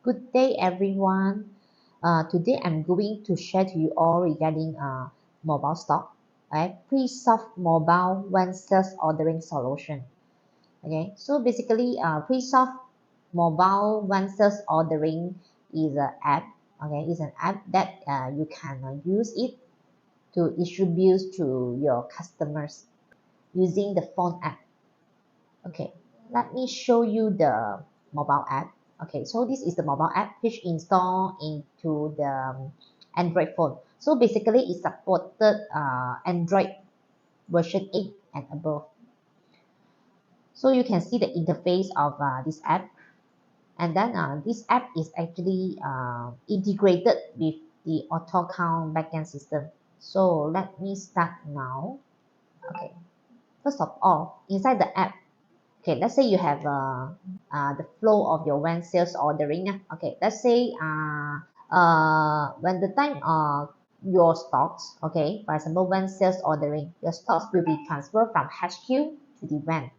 Good day, everyone. Today I'm going to share to you all regarding mobile stock, right? Presoft mobile when sales ordering solution. Okay, so basically, Presoft mobile when sales ordering is an app. Okay, it's an app that you can use it to issue bills to your customers using the phone app. Okay, let me show you the mobile app. Okay, so this is the mobile app which install into the Android phone. So basically it supported Android version 8 and above. So you can see the interface of this app, and then this app is actually integrated with the auto count backend system. So let me start now. Okay, first of all, inside the app, okay, let's say you have the flow of your when sales ordering. Okay, let's say when the time your stocks, okay, for example, when sales ordering, your stocks will be transferred from HQ to the when.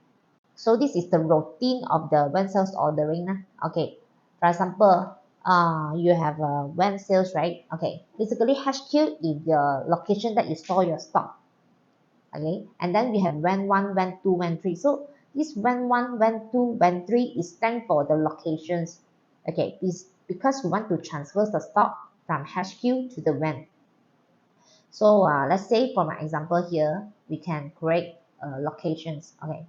So this is the routine of the when sales ordering. Okay, for example, you have when sales, right? Okay, basically HQ is the location that you store your stock. Okay, and then we have when 1, when 2, when 3. So this when 1, when 2, when 3 is stand for the locations. Okay, is because we want to transfer the stock from HQ to the when. So let's say for my example here, we can create locations. Okay,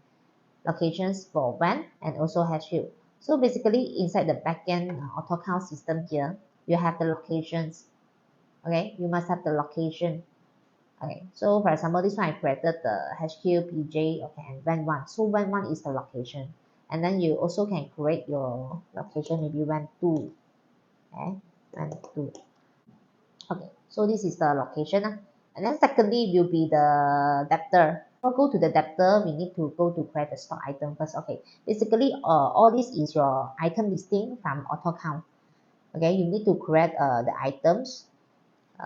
locations for when and also HQ. So basically inside the backend auto count system here, you have the locations. Okay, you must have the location. Okay, so for example, this one I created the HQ, PJ, okay, and when one. So when one is the location. And then you also can create your location, maybe when two. Okay, when two. Okay, so this is the location. And then secondly will be the debtor. Before go to the debtor, we need to go to create the stock item first. Okay, basically all this is your item listing from auto count. Okay, you need to create the items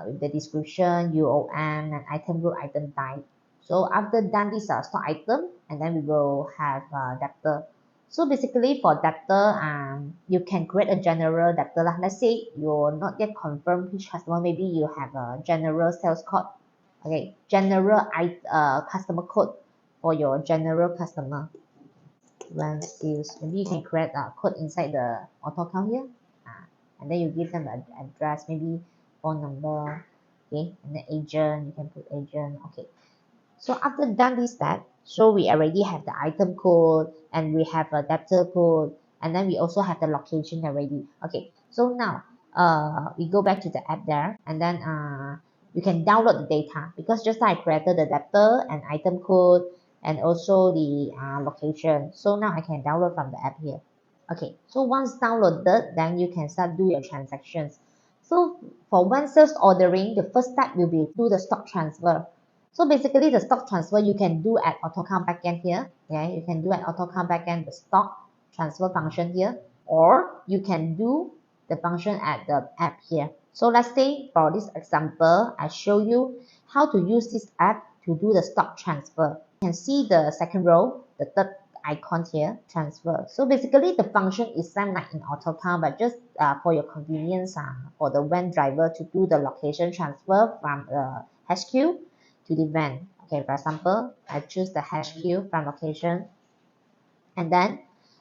with the description, UOM, and item group, item type. So after done this stock item, and then we will have debtor. So basically for debtor, you can create a general debtor. Let's say you're not yet confirmed which customer, maybe you have a general sales code. Okay, general customer code for your general customer. When sales, maybe you can create a code inside the auto count here. And then you give them an address, maybe phone number, okay, and the agent, you can put agent, okay. So after done this step, so we already have the item code and we have a debtor code, and then we also have the location already. Okay, so now we go back to the app there, and then you can download the data because just like I created the debtor and item code and also the location. So now I can download from the app here. Okay, so once downloaded, then you can start do your transactions. So for when sales ordering, the first step will be do the stock transfer. So basically the stock transfer you can do at AutoCount backend here. Okay, you can do at AutoCount backend the stock transfer function here, or you can do the function at the app here. So let's say for this example, I show you how to use this app to do the stock transfer. You can see the second row, the third icon here, transfer. So basically the function is same like in AutoCount, but just for your convenience, for the van driver to do the location transfer from the HQ to the van. Okay, for example, I choose the HQ from location, and then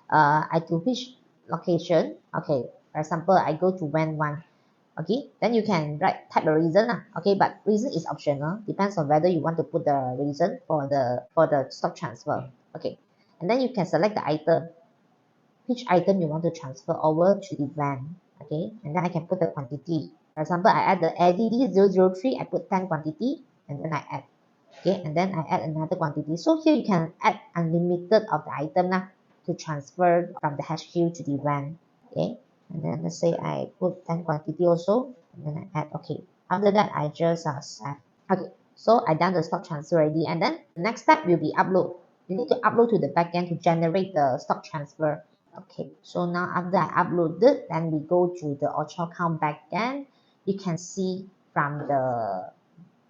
I to which location. Okay, for example, I go to van 1. Okay, then you can type the reason. Okay, but reason is optional, depends on whether you want to put the reason for the stock transfer. Okay, and then you can select the item, which item you want to transfer over to the van. Okay, and then I can put the quantity. For example, I add the LED 003, I put 10 quantity, and then I add. Okay, and then I add another quantity. So here you can add unlimited of the item to transfer from the HQ to the van. Okay, and then let's say I put 10 quantity also, and then I add. Okay, after that I just save. Okay, so I done the stock transfer already, and then the next step will be upload. You need to upload to the backend to generate the stock transfer. Okay, so now after I uploaded, then we go to the auto count backend. You can see from the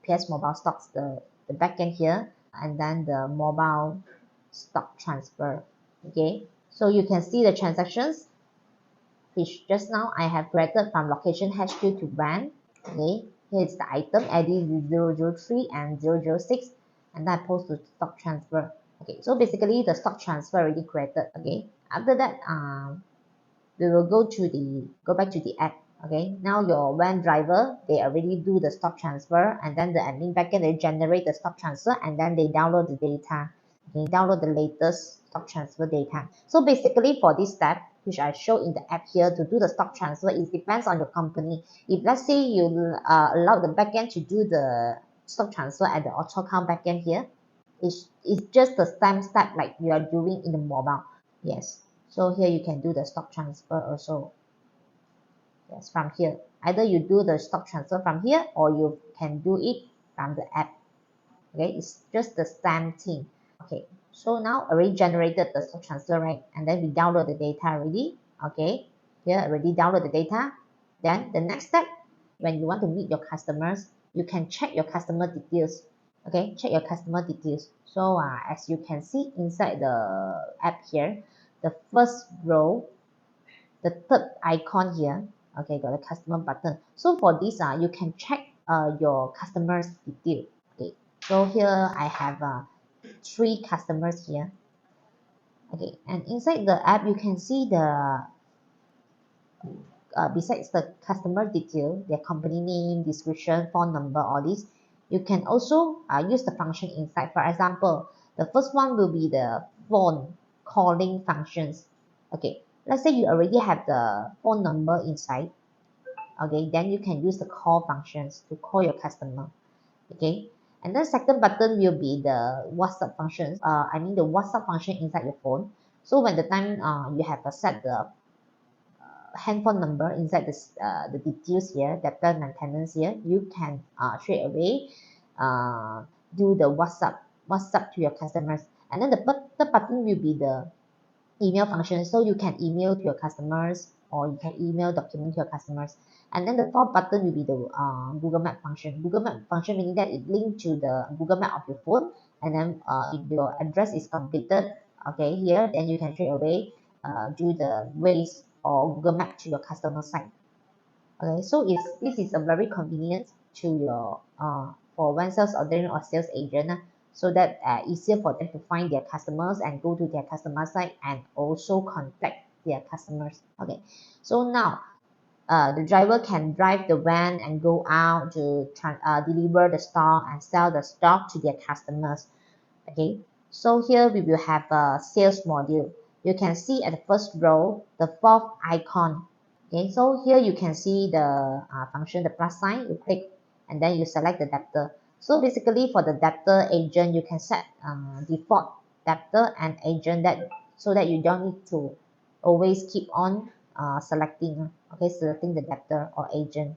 PS mobile stocks, the backend here, and then the mobile stock transfer. Okay, so you can see the transactions which just now I have created from location HQ to van. Okay, here is the item ID 003 and 006, and then I post to stock transfer. Okay, so basically the stock transfer already created. Okay, after that, we will go back to the app. Okay, now your van driver, they already do the stock transfer, and then the admin backend, they generate the stock transfer, and then they download the data. Okay, download the latest stock transfer data. So basically for this step, which I show in the app here, to do the stock transfer, it depends on your company. If let's say you allow the backend to do the stock transfer at the auto count backend here, it's just the same step like you are doing in the mobile. Yes, so here you can do the stock transfer also. Yes, from here, either you do the stock transfer from here or you can do it from the app. Okay, it's just the same thing. Okay, so now already generated the stock transfer, right? And then we download the data already. Okay, here already download the data. Then the next step, when you want to meet your customers, you can check your customer details. Okay, check your customer details. So as you can see inside the app here, the first row, the third icon here, okay, got the customer button. So for this, you can check your customers detail. Okay, so here I have 3 customers here. Okay, and inside the app, you can see the besides the customer detail, their company name, description, phone number, all this, you can also use the function inside. For example, the first one will be the phone calling functions. Okay, let's say you already have the phone number inside. Okay, then you can use the call functions to call your customer. Okay, and then second button will be the WhatsApp functions. I mean the WhatsApp function inside your phone. So when the time you have set the handphone number inside the details here, debtor maintenance here, you can straight away do the WhatsApp to your customers. And then the third button will be the email function. So you can email to your customers or you can email document to your customers. And then the fourth button will be the Google Map function. Google Map function meaning that it links to the Google Map of your phone. And then if your address is completed, okay, here, then you can straight away do the Waze or Google Map to your customer site. Okay, so this is a very convenient to your for one sales ordering or sales agent, so that easier for them to find their customers and go to their customer site and also contact their customers. Okay, so now the driver can drive the van and go out to deliver the stock and sell the stock to their customers. Okay, so here we will have a sales module. You can see at the first row the fourth icon. Okay, so here you can see the function, the plus sign. You click and then you select the debtor. So basically for the debtor agent, you can set default debtor and agent, that so that you don't need to always keep on selecting the debtor or agent.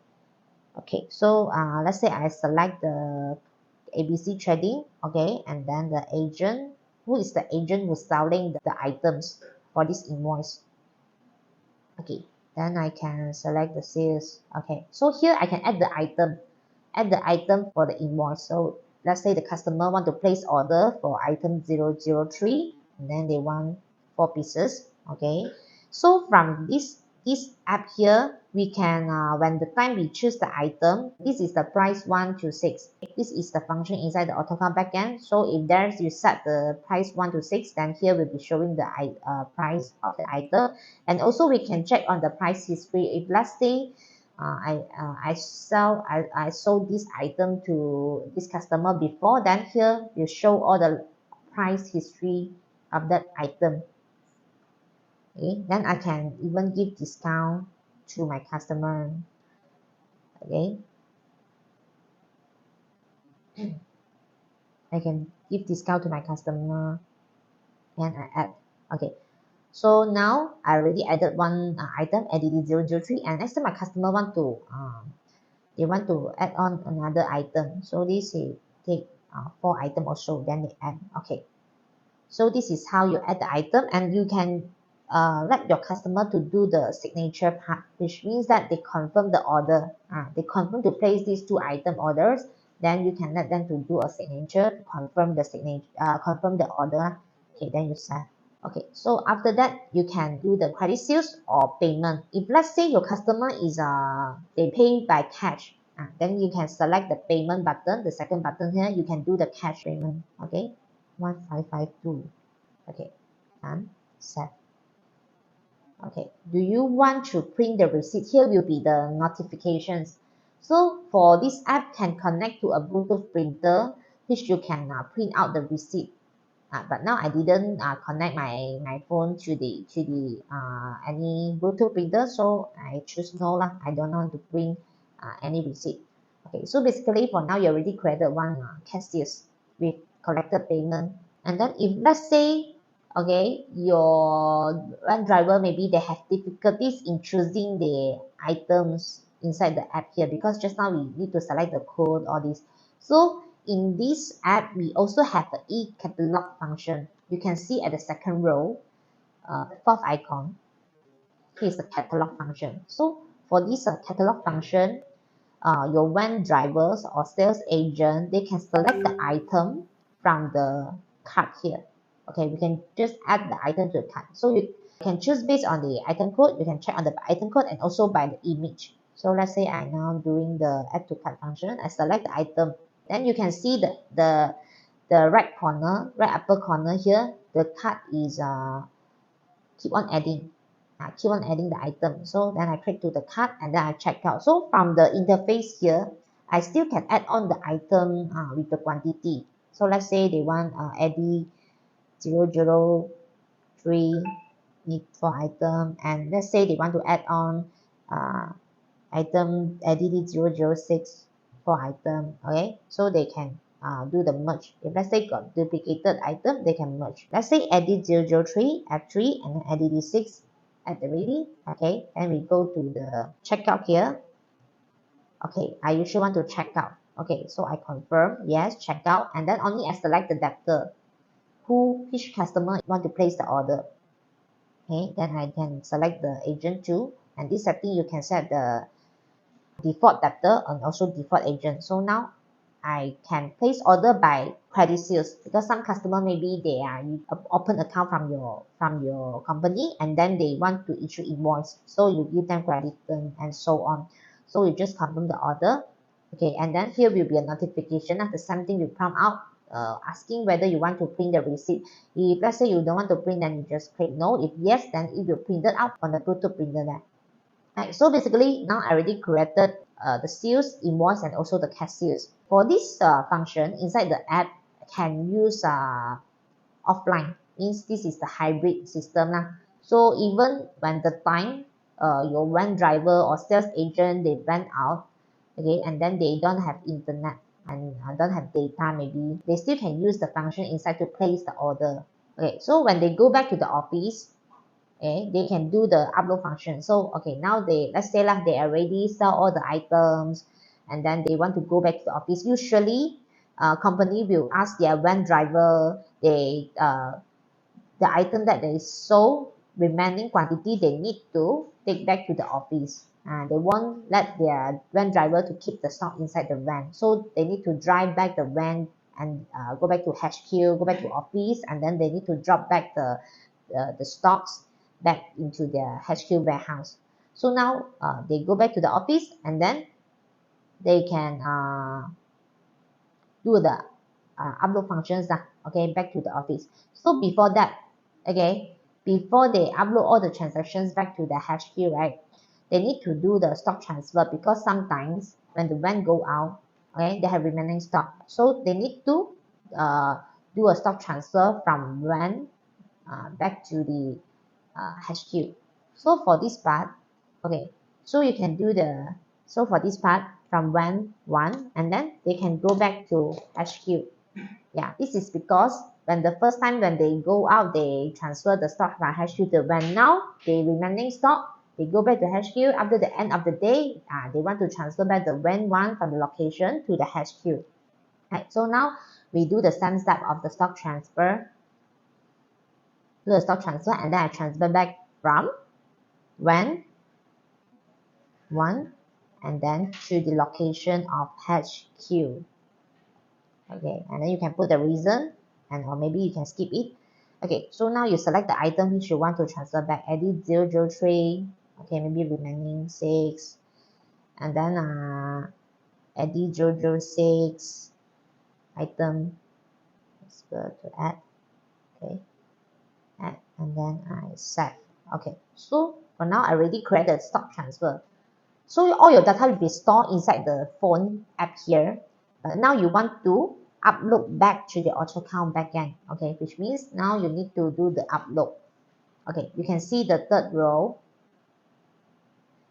Okay, so let's say I select the ABC trading. Okay, and then the agent, who is the agent who's selling the items for this invoice. Okay, then I can select the sales. Okay, so here I can add the item for the invoice. So let's say the customer want to place order for item 003, and then they want 4 pieces. Okay, so from this app here, we can when the time we choose the item, this is the price 1 to 6. This is the function inside the AutoCAD backend. So if there's you set the price 1 to 6, then here will be showing the price of the item. And also we can check on the price history. If let's say I sold this item to this customer before, then here you show all the price history of that item. Okay, then I can even give discount to my customer. Okay, I can give discount to my customer and I add. Okay, so now I already added one item, add 003, and next time my customer want to they want to add on another item. So this is take 4 item or so, then they add. Okay, so this is how you add the item, and you can let your customer to do the signature part, which means that they confirm the order. They confirm to place these 2 item orders. Then you can let them to do a signature to confirm the signature, confirm the order. Okay, then you send. Okay, so after that, you can do the credit sales or payment. If let's say your customer is they pay by cash, then you can select the payment button, the second button here, you can do the cash payment. Okay, 1552. Okay, done, set. Okay, do you want to print the receipt? Here will be the notifications. So for this app can connect to a Bluetooth printer, which you can print out the receipt. But now I didn't connect my phone to the any Bluetooth printer, so I choose no lah. I don't want to print any receipt. Okay, so basically for now you already created one cashiers with collected payment, and then if let's say okay your van driver maybe they have difficulties in choosing the items inside the app here because just now we need to select the code all this. So in this app, we also have the e-Catalogue function. You can see at the second row, the fourth icon, is the catalog function. So for this catalog function, your van drivers or sales agent, they can select the item from the cart here. Okay, we can just add the item to the cart. So you can choose based on the item code. You can check on the item code and also by the image. So let's say I'm now doing the add to cart function. I select the item. Then you can see the right corner, right upper corner here, the cart is keep on adding. Keep on adding the item. So then I click to the cart and then I check out. So from the interface here, I still can add on the item with the quantity. So let's say they want Eddie 003 need for item, and let's say they want to add on item Eddie 006 for item. Okay, so they can do the merge. If let's say got duplicated item, they can merge. Let's say edit 003, add 3, and then edit 6 at the ready. Okay, then we go to the checkout here. Okay, I usually want to check out. Okay, so I confirm, yes, checkout, and then only I select the debtor, which customer want to place the order. Okay, then I can select the agent too, and this setting you can set the default debtor and also default agent. So now I can place order by credit sales because some customer maybe they are open account from your company and then they want to issue invoice. So you give them credit and so on. So you just confirm the order. Okay, and then here will be a notification of the same thing will prompt out asking whether you want to print the receipt. If let's say you don't want to print, then you just click no. If yes, then it will print it out on the Bluetooth printer there. Right, so basically now I already created the sales, invoice, and also the cashiers. For this function inside the app, can use offline. Means this is the hybrid system lah. So even when the time your van driver or sales agent they went out, okay, and then they don't have internet and don't have data, maybe they still can use the function inside to place the order. Okay, so when they go back to the office, okay, they can do the upload function. So okay, now they let's say like they already sell all the items and then they want to go back to the office. Usually company will ask their van driver the item that they sold remaining quantity they need to take back to the office. They won't let their van driver to keep the stock inside the van, so they need to drive back the van and go back to HQ, go back to office, and then they need to drop back the stocks back into their HQ warehouse. So now they go back to the office and then they can do the upload functions okay, back to the office. So before that, okay, before they upload all the transactions back to the HQ, right, they need to do the stock transfer because sometimes when the van go out, okay, they have remaining stock. So they need to do a stock transfer from van back to the HQ. So for this part, okay, so you can do the, so for this part from van 1 and then they can go back to HQ. Yeah, this is because when the first time when they go out, they transfer the stock from HQ to van. Now the remaining stock, they go back to HQ after the end of the day. They want to transfer back the van 1 from the location to the HQ. Right, so now we do the same step of the stock transfer, and then I transfer back from van 1 and then to the location of HQ. Okay, and then you can put the reason and or maybe you can skip it. Okay, so now you select the item which you want to transfer back. Edit 003. Okay, maybe remaining 6. And then edit 006 item. Let's go to add. Okay, add, and then I save. Okay, so for now I already created stock transfer. So all your data will be stored inside the phone app here. But now you want to upload back to the auto count backend. Okay, which means now you need to do the upload. Okay, you can see the third row,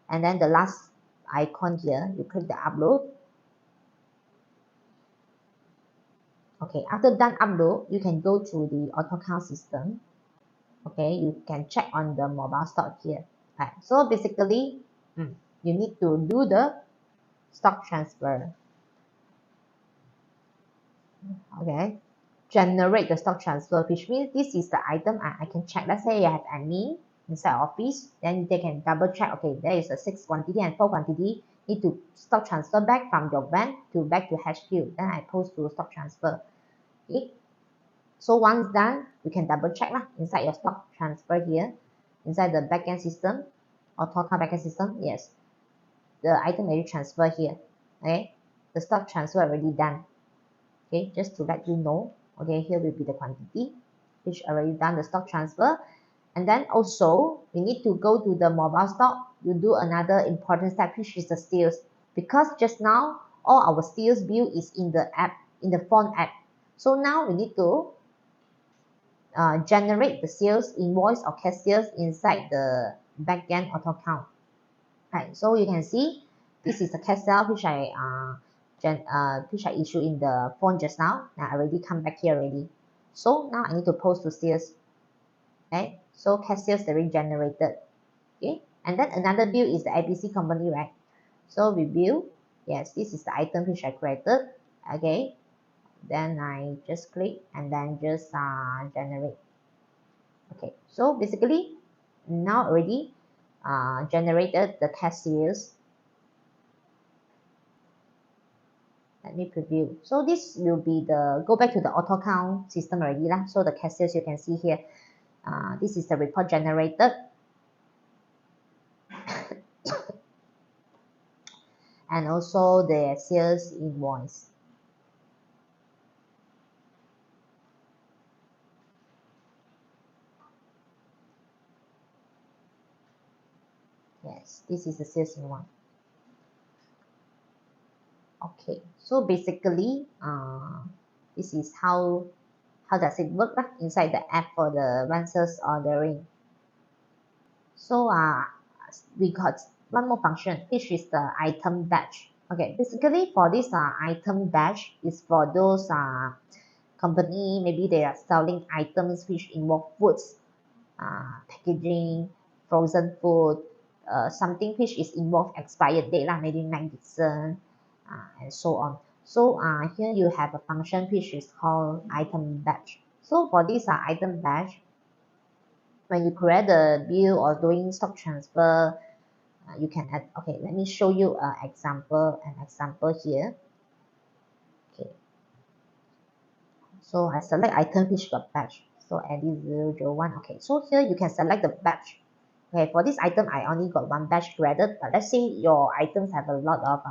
and then the last icon here, you click the upload. Okay, after done upload, you can go to the auto count system. Okay, you can check on the mobile stock here. Right, so basically, you need to do the stock transfer. Okay, generate the stock transfer, which means this is the item I can check. Let's say you have admin inside office, then they can double check. Okay, there is a 6 quantity and 4 quantity need to stock transfer back from your van to back to HQ. Then I post to stock transfer. Okay, so once done, you can double check lah inside your stock transfer here, inside the backend system or total backend system. Yes, the item already transfer here. Okay, the stock transfer already done. Okay, just to let you know. Okay, here will be the quantity which already done the stock transfer. And then also we need to go to the mobile stock. You do another important step, which is the sales, because just now all our sales bill is in the app, in the phone app. So now we need to generate the sales invoice or cash sales inside the backend auto count. Right, so you can see this is the cash sale which I issue in the phone just now. Now I already come back here already. So now I need to post to sales. Okay, so cash sales already generated. Okay, and then another bill is the ABC company, right? So we bill. Yes, this is the item which I created. Okay, then I just click and then just generate. Okay, so basically now already generated the cash sales. Let me preview. So this will be the, go back to the auto count system already lah. So the cash sales you can see here. This is the report generated. And also the sales invoice. Yes, this is the sales invoice. Okay, so basically, this is how does it work lah inside the app for the one sales ordering. So we got one more function, which is the item batch. Okay, basically for this item batch is for those company, maybe they are selling items which involve foods, packaging, frozen food, something which is involved expired date lah, maybe medicine, and so on. So here you have a function which is called item batch. So for this item batch, when you create the bill or doing stock transfer, you can add. Okay, let me show you an example here. Okay, so I select item which got batch. So edit 001. Okay, so here you can select the batch. Okay, for this item I only got one batch created, but let's say your items have a lot of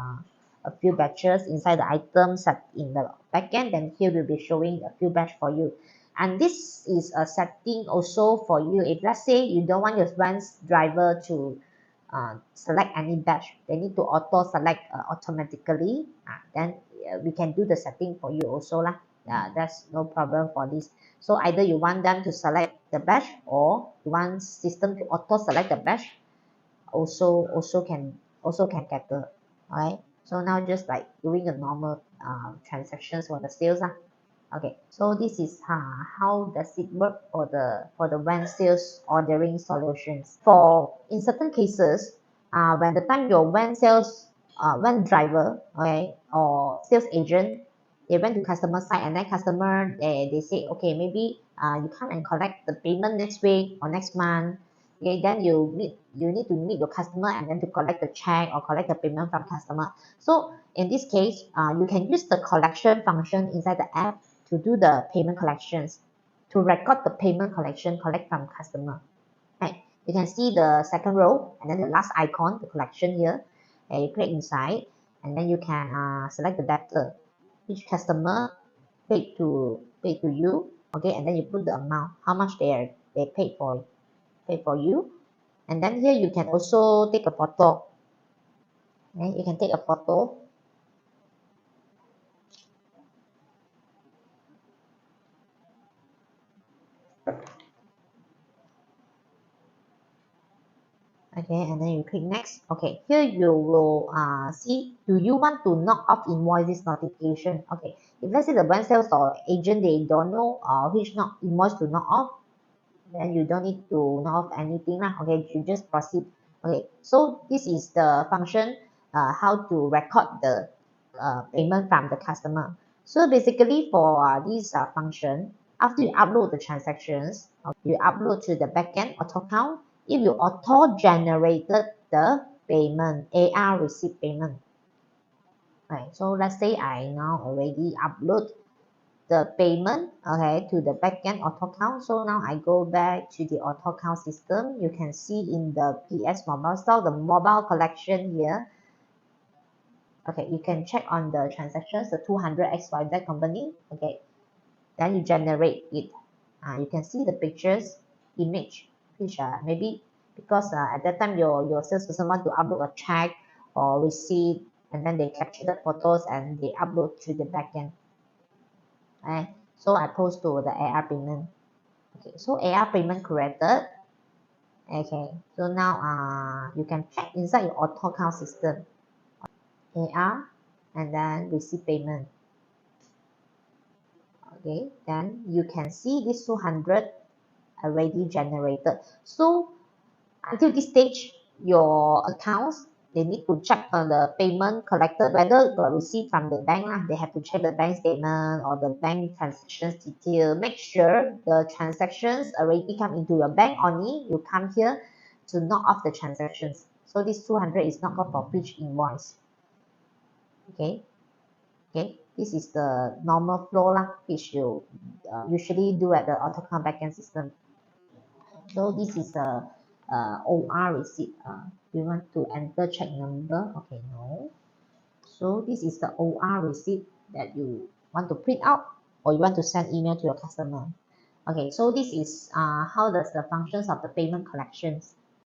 a few batches inside the item set in the backend, then here will be showing a few batch for you. And this is a setting also for you. If let's say you don't want your van's driver to select any batch, they need to auto select automatically. Then we can do the setting for you also lah. That's no problem for this. So either you want them to select the batch or you want system to auto select the batch, also can cater. Alright, so now just like doing the normal transactions for the sales lah. Okay, so this is how does it work for the van sales ordering solutions. For in certain cases, when the time your van sales van driver, okay, or sales agent, they went to customer side and then customer they say, okay, maybe you come and collect the payment next week or next month. Okay, then you need to meet your customer and then to collect the check or collect the payment from customer. So in this case, you can use the collection function inside the app to do the payment collections. to record the payment collection collect from customer. Right. You can see the second row and then the last icon, the collection here. And you click inside and then you can select the debtor, which customer paid to you. Okay, and then you put the amount, how much they paid for you. And then here you can also take a photo. Okay, you can take a photo. Okay, and then you click next. Okay, here you will see, do you want to knock off invoices notification? Okay, if let's say the bank sales or agent, they don't know which invoice to knock off, then you don't need to knock off anything lah. Okay, you just proceed. Okay, so this is the function, how to record the payment from the customer. So basically for this function, after you upload the transactions, you upload to the backend auto count. If you auto generated the payment, AR receipt payment. Right, so let's say I now already upload the payment, okay, to the backend auto count. So now I go back to the auto count system. You can see in the PS mobile store, the mobile collection here. Okay, you can check on the transactions, the 200 XYZ company. Okay, then you generate it. You can see the pictures, image, which maybe because at that time your salesperson want to upload a check or receipt, and then they capture the photos and they upload to the backend. Right? So I post to the AR payment. Okay, so AR payment created. Okay, so now you can check inside your auto count system, AR, and then receive payment. Okay, then you can see this 200 already generated. So until this stage, your accounts, they need to check on the payment collected, whether got receipt from the bank. They have to check the bank statement or the bank transactions detail. Make sure the transactions already come into your bank only. You come here to knock off the transactions. So this 200 is knocked off for each invoice. Okay. Okay. This is the normal flow which you usually do at the AutoCount backend system. So this is the OR receipt. You want to enter check number? Okay, no. So this is the OR receipt that you want to print out or you want to send email to your customer. Okay, so this is how does the functions of the payment collections.